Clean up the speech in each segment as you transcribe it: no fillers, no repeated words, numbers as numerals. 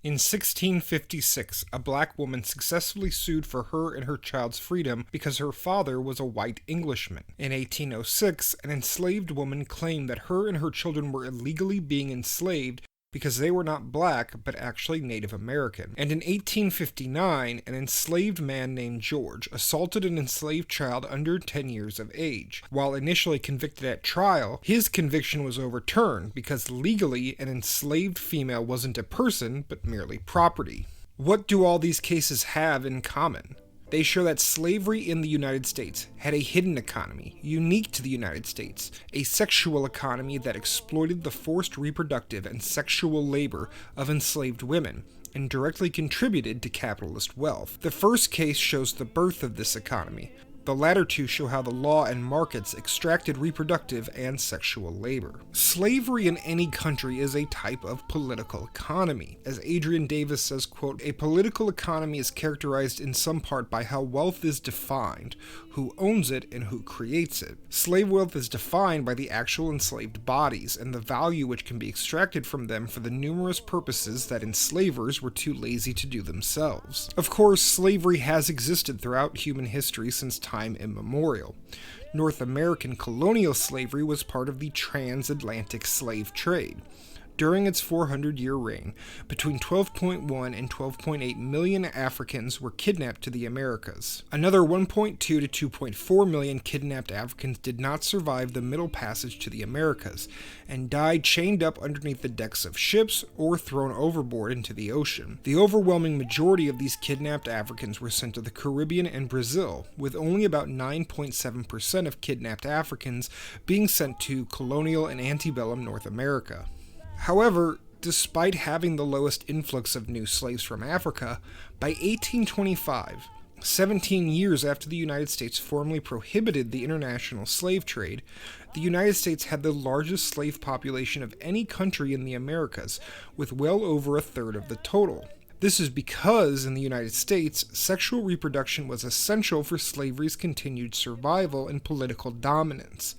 In 1656, a black woman successfully sued for her and her child's freedom because her father was a white Englishman. In 1806, an enslaved woman claimed that her and her children were illegally being enslaved because they were not black but actually Native American. And in 1859, an enslaved man named George assaulted an enslaved child under 10 years of age. While initially convicted at trial, his conviction was overturned because legally an enslaved female wasn't a person but merely property. What do all these cases have in common? They show that slavery in the United States had a hidden economy, unique to the United States, a sexual economy that exploited the forced reproductive and sexual labor of enslaved women, and directly contributed to capitalist wealth. The first case shows the birth of this economy. The latter two show how the law and markets extracted reproductive and sexual labor. Slavery in any country is a type of political economy. As Adrian Davis says, quote, "A political economy is characterized in some part by how wealth is defined, who owns it, and who creates it. Slave wealth is defined by the actual enslaved bodies and the value which can be extracted from them for the numerous purposes that enslavers were too lazy to do themselves." Of course, slavery has existed throughout human history since time immemorial. North American colonial slavery was part of the transatlantic slave trade. During its 400-year reign, between 12.1 and 12.8 million Africans were kidnapped to the Americas. Another 1.2 to 2.4 million kidnapped Africans did not survive the Middle Passage to the Americas, and died chained up underneath the decks of ships or thrown overboard into the ocean. The overwhelming majority of these kidnapped Africans were sent to the Caribbean and Brazil, with only about 9.7% of kidnapped Africans being sent to colonial and antebellum North America. However, despite having the lowest influx of new slaves from Africa, by 1825, 17 years after the United States formally prohibited the international slave trade, the United States had the largest slave population of any country in the Americas, with well over a third of the total. This is because, in the United States, sexual reproduction was essential for slavery's continued survival and political dominance,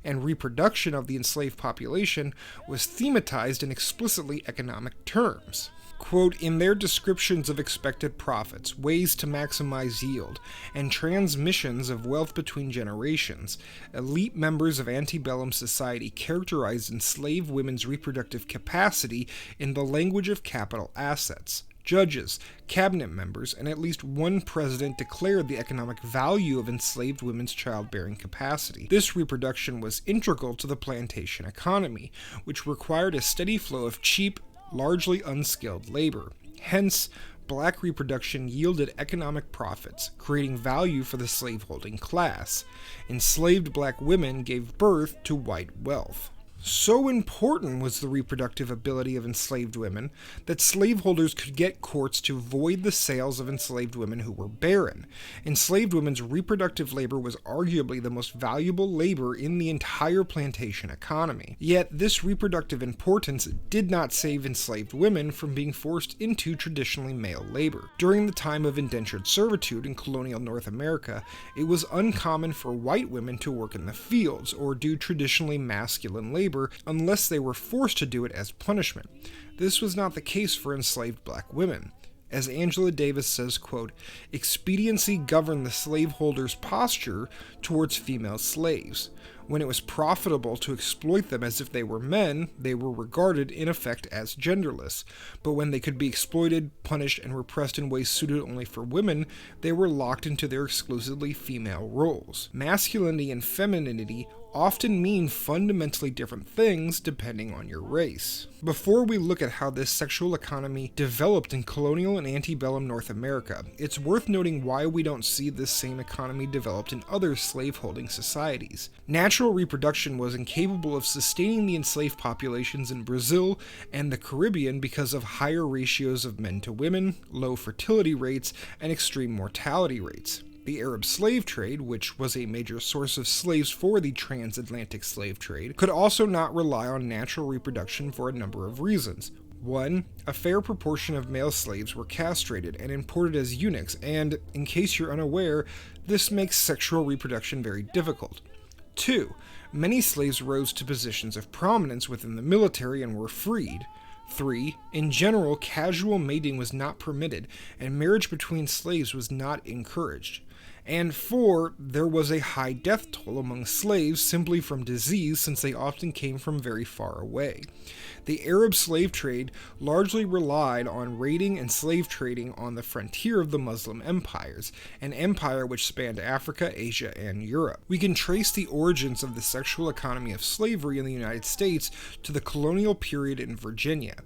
and reproduction of the enslaved population was thematized in explicitly economic terms. Quote, "In their descriptions of expected profits, ways to maximize yield, and transmissions of wealth between generations, elite members of antebellum society characterized enslaved women's reproductive capacity in the language of capital assets. Judges, cabinet members, and at least one president declared the economic value of enslaved women's childbearing capacity. This reproduction was integral to the plantation economy, which required a steady flow of cheap, largely unskilled labor. Hence, black reproduction yielded economic profits, creating value for the slaveholding class. Enslaved black women gave birth to white wealth." So important was the reproductive ability of enslaved women that slaveholders could get courts to void the sales of enslaved women who were barren. Enslaved women's reproductive labor was arguably the most valuable labor in the entire plantation economy. Yet this reproductive importance did not save enslaved women from being forced into traditionally male labor. During the time of indentured servitude in colonial North America, it was uncommon for white women to work in the fields or do traditionally masculine labor unless they were forced to do it as punishment. This was not the case for enslaved black women. As Angela Davis says, quote, "Expediency governed the slaveholders' posture towards female slaves. When it was profitable to exploit them as if they were men, they were regarded in effect as genderless. But when they could be exploited, punished, and repressed in ways suited only for women, they were locked into their exclusively female roles. Masculinity and femininity often mean fundamentally different things depending on your race." Before we look at how this sexual economy developed in colonial and antebellum North America, it's worth noting why we don't see this same economy developed in other slaveholding societies. Natural reproduction was incapable of sustaining the enslaved populations in Brazil and the Caribbean because of higher ratios of men to women, low fertility rates, and extreme mortality rates. The Arab slave trade, which was a major source of slaves for the transatlantic slave trade, could also not rely on natural reproduction for a number of reasons. 1. A fair proportion of male slaves were castrated and imported as eunuchs, and, in case you're unaware, this makes sexual reproduction very difficult. 2. Many slaves rose to positions of prominence within the military and were freed. 3. In general, casual mating was not permitted, and marriage between slaves was not encouraged. And 4. There was a high death toll among slaves simply from disease, since they often came from very far away. The Arab slave trade largely relied on raiding and slave trading on the frontier of the Muslim empires, an empire which spanned Africa, Asia, and Europe. We can trace the origins of the sexual economy of slavery in the United States to the colonial period in Virginia.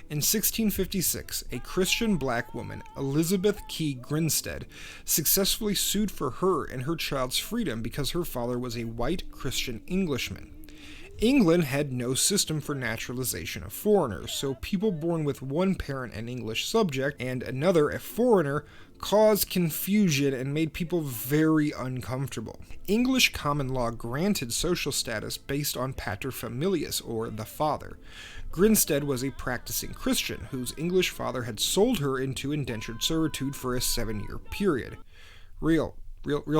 In 1656, a Christian black woman, Elizabeth Key Grinstead, successfully sued for her and her child's freedom because her father was a white Christian Englishman. England had no system for naturalization of foreigners, so people born with one parent an English subject and another a foreigner caused confusion and made people very uncomfortable. English common law granted social status based on paterfamilias, or the father. Grinstead was a practicing Christian whose English father had sold her into indentured servitude for a 7-year period. Real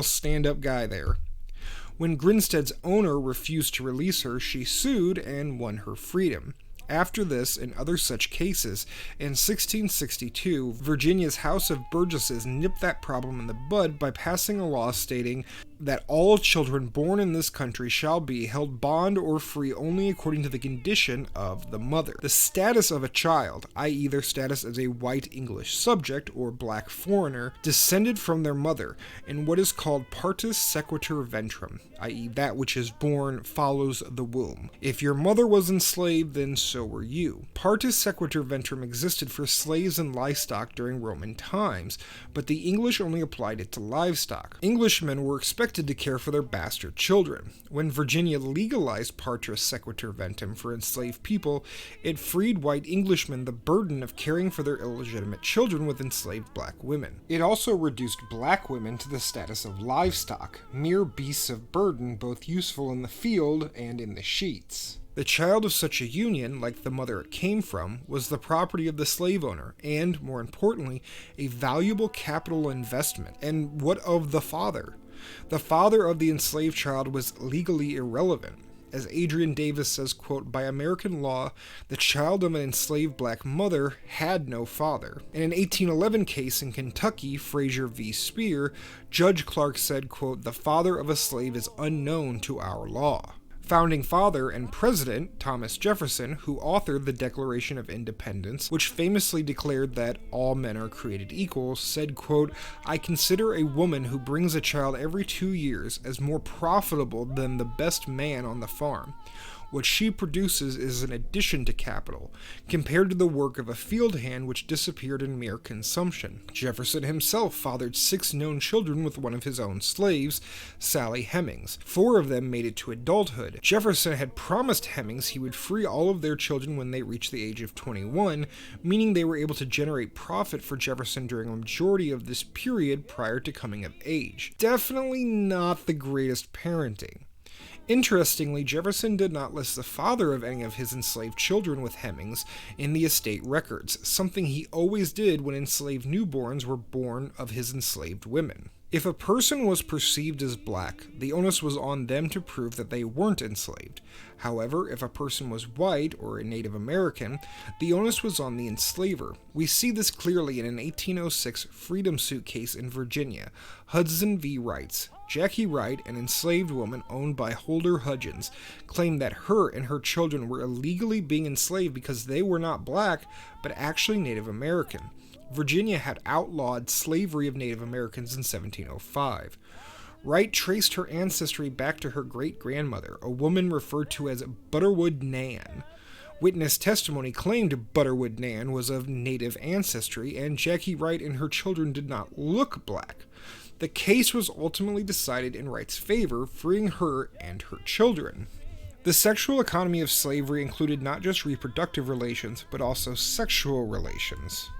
stand-up guy there. When Grinstead's owner refused to release her, she sued and won her freedom. After this, and other such cases, in 1662, Virginia's House of Burgesses nipped that problem in the bud by passing a law stating that all children born in this country shall be held bond or free only according to the condition of the mother. The status of a child, i.e. their status as a white English subject or black foreigner, descended from their mother in what is called partus sequitur ventrum, i.e. that which is born follows the womb. If your mother was enslaved, then so were you. Partus sequitur ventrum existed for slaves and livestock during Roman times, but the English only applied it to livestock. Englishmen were expected to care for their bastard children. When Virginia legalized partus sequitur ventrum for enslaved people, it freed white Englishmen the burden of caring for their illegitimate children with enslaved black women. It also reduced black women to the status of livestock, mere beasts of burden, both useful in the field and in the sheets. The child of such a union, like the mother it came from, was the property of the slave owner, and, more importantly, a valuable capital investment. And what of the father? The father of the enslaved child was legally irrelevant. As Adrian Davis says, quote, "By American law, the child of an enslaved black mother had no father." In an 1811 case in Kentucky, Frazier v. Speer, Judge Clark said, quote, "The father of a slave is unknown to our law." Founding father and president Thomas Jefferson, who authored the Declaration of Independence, which famously declared that all men are created equal, said, quote, "I consider a woman who brings a child every 2 years as more profitable than the best man on the farm. What she produces is an addition to capital, compared to the work of a field hand which disappeared in mere consumption." Jefferson himself fathered 6 known children with one of his own slaves, Sally Hemings. 4 of them made it to adulthood. Jefferson had promised Hemings he would free all of their children when they reached the age of 21, meaning they were able to generate profit for Jefferson during a majority of this period prior to coming of age. Definitely not the greatest parenting. Interestingly, Jefferson did not list the father of any of his enslaved children with Hemings in the estate records, something he always did when enslaved newborns were born of his enslaved women. If a person was perceived as black, the onus was on them to prove that they weren't enslaved. However, if a person was white or a Native American, the onus was on the enslaver. We see this clearly in an 1806 freedom suit case in Virginia, Hudson v. Wrights. Jackie Wright, an enslaved woman owned by Holder Hudgens, claimed that her and her children were illegally being enslaved because they were not black, but actually Native American. Virginia had outlawed slavery of Native Americans in 1705. Wright traced her ancestry back to her great-grandmother, a woman referred to as Butterwood Nan. Witness testimony claimed Butterwood Nan was of Native ancestry, and Jackie Wright and her children did not look black. The case was ultimately decided in Wright's favor, freeing her and her children. The sexual economy of slavery included not just reproductive relations, but also sexual relations.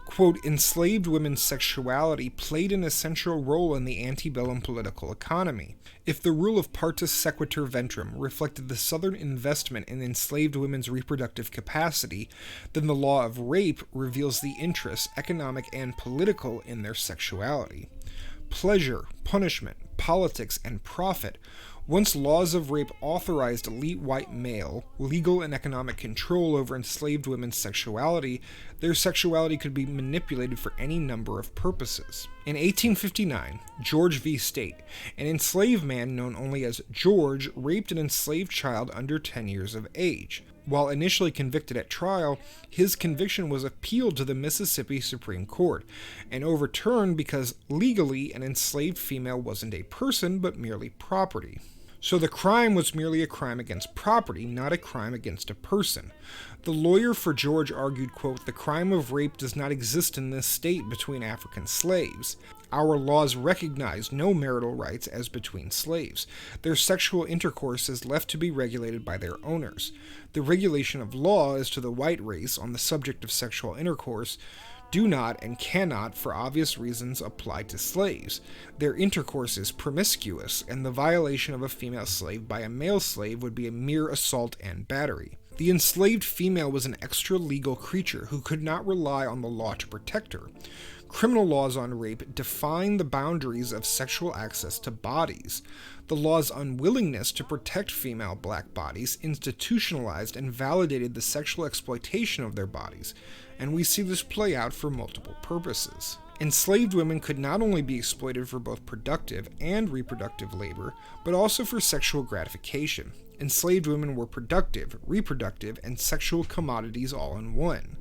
Quote, "Enslaved women's sexuality played an essential role in the antebellum political economy. If the rule of partus sequitur ventrum reflected the Southern investment in enslaved women's reproductive capacity, then the law of rape reveals the interests, economic and political, in their sexuality. Pleasure, punishment, politics, and profit Once laws of rape authorized elite white male legal and economic control over enslaved women's sexuality, their sexuality could be manipulated for any number of purposes. In 1859, George v. State, an enslaved man known only as George raped an enslaved child under 10 years of age. While initially convicted at trial, his conviction was appealed to the Mississippi Supreme Court and overturned because legally an enslaved female wasn't a person but merely property. So the crime was merely a crime against property, not a crime against a person. The lawyer for George argued, quote, "The crime of rape does not exist in this state between African slaves. Our laws recognize no marital rights as between slaves. Their sexual intercourse is left to be regulated by their owners. The regulation of law as to the white race on the subject of sexual intercourse do not and cannot, for obvious reasons, apply to slaves. Their intercourse is promiscuous, and the violation of a female slave by a male slave would be a mere assault and battery. The enslaved female was an extra-legal creature who could not rely on the law to protect her. Criminal laws on rape define the boundaries of sexual access to bodies. The law's unwillingness to protect female black bodies institutionalized and validated the sexual exploitation of their bodies, and we see this play out for multiple purposes. Enslaved women could not only be exploited for both productive and reproductive labor, but also for sexual gratification. Enslaved women were productive, reproductive, and sexual commodities all in one.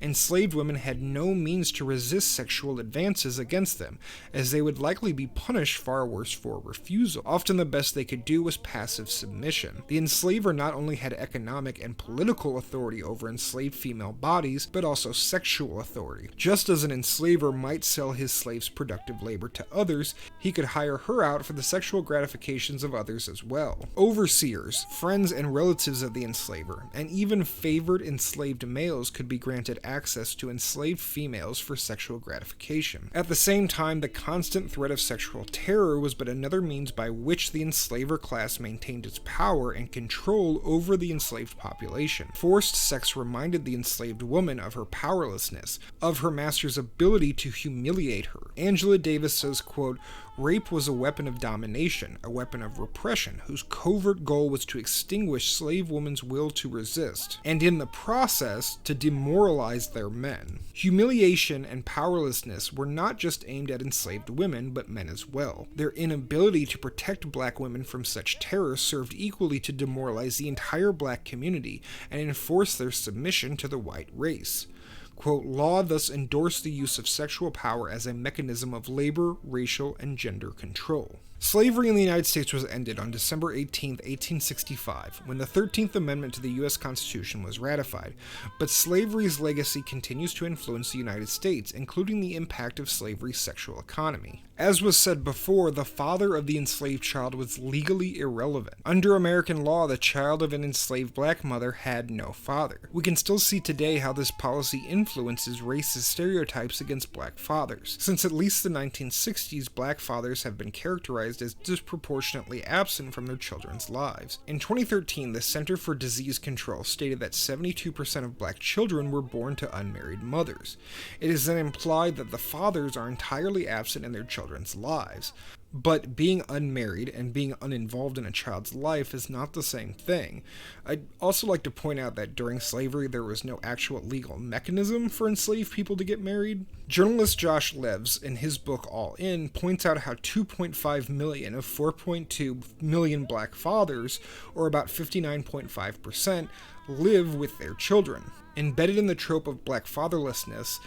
Enslaved women had no means to resist sexual advances against them, as they would likely be punished far worse for refusal. Often the best they could do was passive submission. The enslaver not only had economic and political authority over enslaved female bodies, but also sexual authority. Just as an enslaver might sell his slave's productive labor to others, he could hire her out for the sexual gratifications of others as well. Overseers, friends and relatives of the enslaver, and even favored enslaved males could be granted access to enslaved females for sexual gratification. At the same time, the constant threat of sexual terror was but another means by which the enslaver class maintained its power and control over the enslaved population. Forced sex reminded the enslaved woman of her powerlessness, of her master's ability to humiliate her. Angela Davis says, quote, "Rape was a weapon of domination, a weapon of repression, whose covert goal was to extinguish slave women's will to resist, and in the process, to demoralize their men." Humiliation and powerlessness were not just aimed at enslaved women, but men as well. Their inability to protect black women from such terror served equally to demoralize the entire black community and enforce their submission to the white race. Quote, "Law thus endorsed the use of sexual power as a mechanism of labor, racial, and gender control." Slavery in the United States was ended on December 18, 1865, when the 13th Amendment to the U.S. Constitution was ratified, but slavery's legacy continues to influence the United States, including the impact of slavery's sexual economy. As was said before, the father of the enslaved child was legally irrelevant. Under American law, the child of an enslaved black mother had no father. We can still see today how this policy influences racist stereotypes against black fathers. Since at least the 1960s, black fathers have been characterized as disproportionately absent from their children's lives. In 2013, the Center for Disease Control stated that 72% of black children were born to unmarried mothers. It is then implied that the fathers are entirely absent in their children's lives. But being unmarried and being uninvolved in a child's life is not the same thing. I'd also like to point out that during slavery there was no actual legal mechanism for enslaved people to get married. Journalist Josh Leves, in his book All In, points out how 2.5 million of 4.2 million black fathers, or about 59.5%, live with their children. Embedded in the trope of black fatherlessness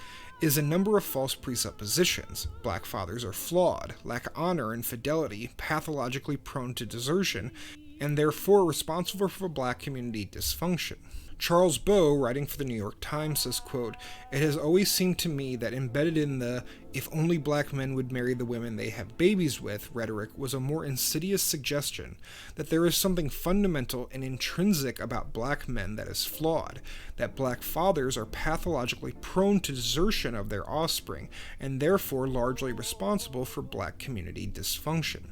is a number of false presuppositions. Black fathers are flawed, lack honor and fidelity, pathologically prone to desertion, and therefore responsible for black community dysfunction. Charles Bow, writing for the New York Times, says, quote, "It has always seemed to me that embedded in the 'if only black men would marry the women they have babies with' rhetoric was a more insidious suggestion that there is something fundamental and intrinsic about black men that is flawed, that black fathers are pathologically prone to desertion of their offspring, and therefore largely responsible for black community dysfunction.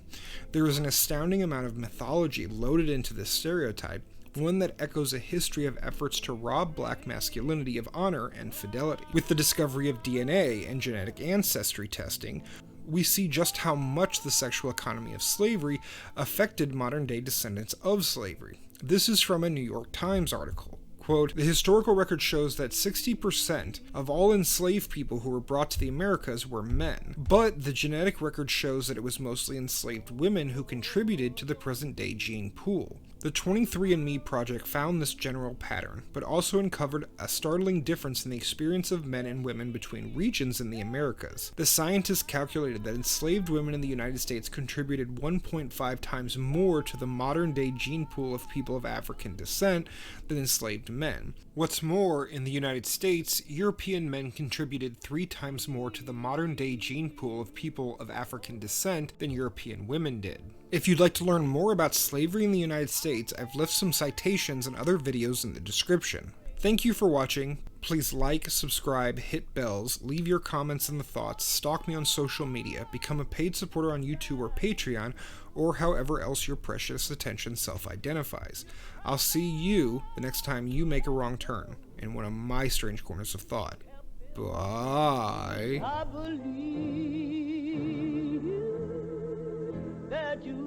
There is an astounding amount of mythology loaded into this stereotype, one that echoes a history of efforts to rob black masculinity of honor and fidelity. With the discovery of DNA and genetic ancestry testing, we see just how much the sexual economy of slavery affected modern-day descendants of slavery. This is from a New York Times article. Quote, the historical record shows that 60% of all enslaved people who were brought to the Americas were men, but the genetic record shows that it was mostly enslaved women who contributed to the present-day gene pool. The 23andMe project found this general pattern, but also uncovered a startling difference in the experience of men and women between regions in the Americas. The scientists calculated that enslaved women in the United States contributed 1.5 times more to the modern-day gene pool of people of African descent than enslaved men. What's more, in the United States, European men contributed 3 times more to the modern-day gene pool of people of African descent than European women did. If you'd like to learn more about slavery in the United States, I've left some citations and other videos in the description. Thank you for watching. Please like, subscribe, hit bells, leave your comments and thoughts, stalk me on social media, become a paid supporter on YouTube or Patreon, or however else your precious attention self-identifies. I'll see you the next time you make a wrong turn in one of my strange corners of thought. Bye.